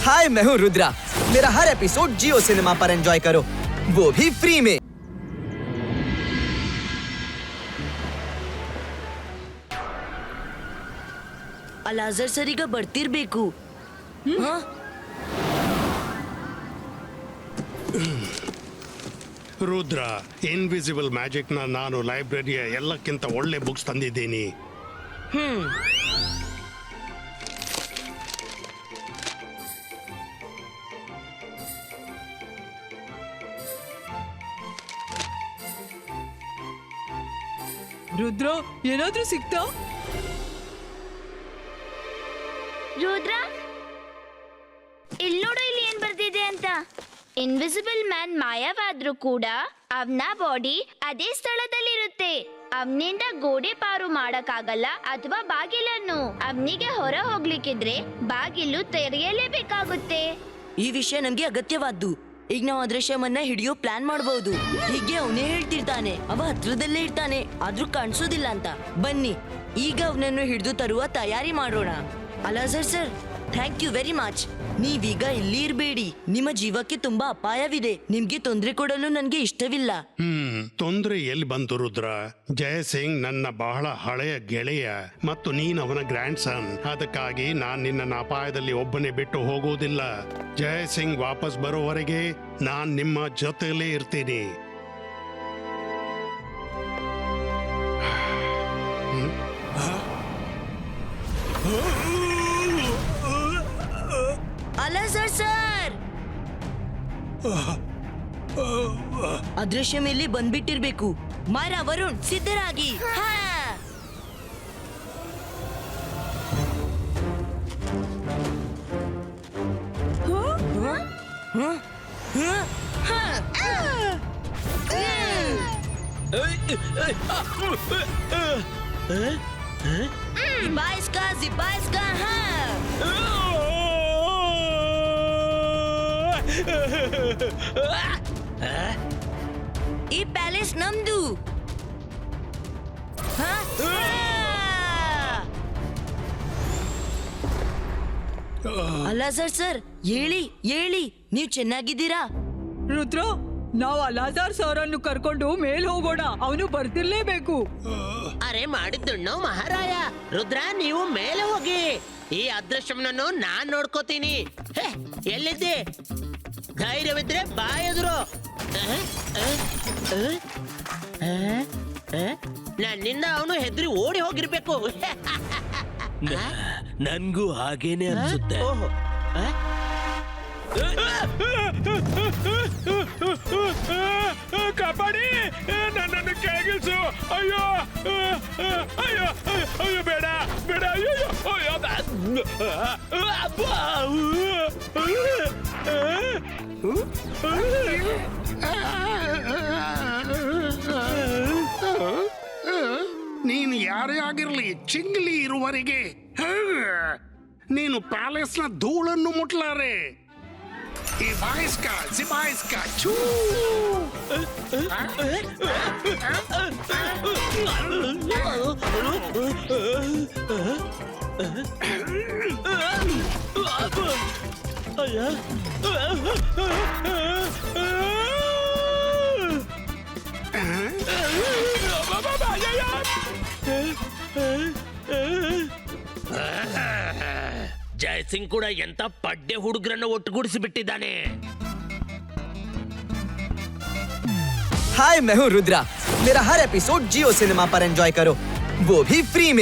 हाय, मैं हूँ रुद्रा। मेरा हर एपिसोड जियो सिनेमा पर एंजॉय करो, वो भी फ्री में। ಅಲಾಜರ್ ಸರ್ ಈಗ ಬರ್ತಿರ್ಬೇಕು. ರುದ್ರ, ಇನ್ವಿಸಿಬಲ್ ಮ್ಯಾಜಿಕ್ ನಾನು ಲೈಬ್ರರಿಯ ಎಲ್ಲಕ್ಕಿಂತ ಒಳ್ಳೆ ಬುಕ್ಸ್ ತಂದಿದ್ದೀನಿ. ರುದ್ರ, ಏನಾದ್ರೂ ಸಿಕ್ತಾ? ರುದ್ರ, ಇಲ್ಲಿ ನೋಡು, ಇಲ್ಲಿ ಏನ್ ಬರ್ದಿದೆ ಅಂತ. ಇನ್ವಿಸಿಬಲ್ ಮ್ಯಾನ್ ಮಾಯವಾದ್ರೂ ಕೂಡ ಅವನ ಬಾಡಿ ಅದೇ ಸ್ಥಳದಲ್ಲಿರುತ್ತೆ. ಅವನಿಂದ ಗೋಡೆ ಪಾರು ಮಾಡಕ್ಕಾಗಲ್ಲ ಅಥವಾ ಬಾಗಿಲನ್ನು. ಅವನಿಗೆ ಹೊರ ಹೋಗ್ಲಿಕ್ಕಿದ್ರೆ ಬಾಗಿಲು ತೆರೆಯಲೇಬೇಕಾಗುತ್ತೆ. ಈ ವಿಷಯ ನಮ್ಗೆ ಅಗತ್ಯವಾದ್ದು. ಈಗ ನಾವು ಅದೃಶ್ಯವನ್ನ ಹಿಡಿಯೋ ಪ್ಲಾನ್ ಮಾಡಬಹುದು. ಹೀಗೆ ಅವನೇ ಹೇಳ್ತಿರ್ತಾನೆ, ಅವ ಹತ್ರದಲ್ಲೇ ಇರ್ತಾನೆ, ಆದ್ರೂ ಕಾಣಿಸೋದಿಲ್ಲ ಅಂತ. ಬನ್ನಿ ಈಗ ಅವನನ್ನು ಹಿಡಿದು ತರುವ ತಯಾರಿ ಮಾಡೋಣ. Alazar sir, thank you very much. ನೀವೀಗ ಇಲ್ಲಿ ಇರಬೇಡಿ. ನಿಮ್ಮ ಜೀವಕ್ಕೆ ತುಂಬಾ ಅಪಾಯವಿದೆ. ನಿಮ್ಗೆ ತೊಂದರೆ ಕೊಡಲು ನನ್ಗೆ ಇಷ್ಟವಿಲ್ಲ. ತೊಂದರೆ ಎಲ್ಲಿ ಬಂತು ರುದ್ರ? ಜಯಸಿಂಗ್ ನನ್ನ ಬಹಳ ಹಳೆಯ ಗೆಳೆಯ ಮತ್ತು ನೀನ್ ಅವನ ಗ್ರ್ಯಾಂಡ್ ಸನ್. ಅದಕ್ಕಾಗಿ ನಾನ್ ನಿನ್ನ ಅಪಾಯದಲ್ಲಿ ಒಬ್ಬನೇ ಬಿಟ್ಟು ಹೋಗುವುದಿಲ್ಲ. ಜಯಸಿಂಗ್ ವಾಪಸ್ ಬರೋವರೆಗೆ ನಾನ್ ನಿಮ್ಮ ಜೊತೆಲೇ ಇರ್ತೀನಿ. ಅಲಾಜರ್ ಸರ್, ಅದೃಶ್ಯ ಮೇಲೆ ಬಂದ್ಬಿಟ್ಟಿರ್ಬೇಕು. ಮಾಯರಾ, ವರುಣ್, ಸಿದ್ಧರಾಗಿ. ಜಿಬಾಯಿಸ್ಕಾ, ಈ ಪ್ಯಾಲೇಸ್ ನಮ್ದು. ಅಲಾಜರ್ ಸರ್, ಹೇಳಿ, ನೀವು ಚೆನ್ನಾಗಿದ್ದೀರಾ? ರುದ್ರ, ನಾವು ಅಲಾಜಾರ್ ಸರ್ ಅನ್ನು ಕರ್ಕೊಂಡು ಮೇಲ್ ಹೋಗೋಣ. ಅವನು ಬರ್ತಿರ್ಲೇಬೇಕು. ಅರೆ ಮಾಡಿದ್ದಣ್ಣು ಮಹಾರಾಯ. ರುದ್ರ, ನೀವು ಮೇಲೆ ಹೋಗಿ. ಈ ಅದೃಶ್ಯವನ್ನು ನಾನ್ ನೋಡ್ಕೋತೀನಿ. ಎಲ್ಲಿದ್ದೆ? ಧೈರ್ಯವಿದ್ರೆ ಬಾಯದ್ರು. ನನ್ನಿಂದ ಅವನು ಹೆದರಿ ಓಡಿ ಹೋಗಿರ್ಬೇಕು. ನನ್ಗೂ ಹಾಗೇನೆ ಅನ್ಸುತ್ತೆ. ಕಾಪಾಡಿ, ನನ್ನನ್ನು ಕೆಳಗಿಳಿಸು. ಅಯ್ಯೋ ಅಯ್ಯೋ ಅಯ್ಯೋ, ಬೇಡ ಬೇಡ, ಅಯ್ಯೋ ನೀನು ಯಾರೇ ಆಗಿರ್ಲಿ, ಚಿಂಗ್ಲಿ ಇರುವವರೆಗೆ ನೀನು ಪ್ಯಾಲೇಸ್ನ ಧೂಳನ್ನು ಮುಟ್ಲಾರೆ. ಜಿಬಾಯಿಸ್ಕಾ, ಚೂ. ಜಯಸಿಂಗ್ ಕೂಡ ಎಂತ ಪಡ್ಡೆ ಹುಡುಗರನ್ನು ಒಟ್ಟುಗೂಡಿಸಿ ಬಿಟ್ಟಿದ್ದಾನೆ. हाय, मैं हूँ रुद्रा। मेरा हर एपिसोड जियो सिनेमा पर एंजॉय करो, वो भी फ्री में।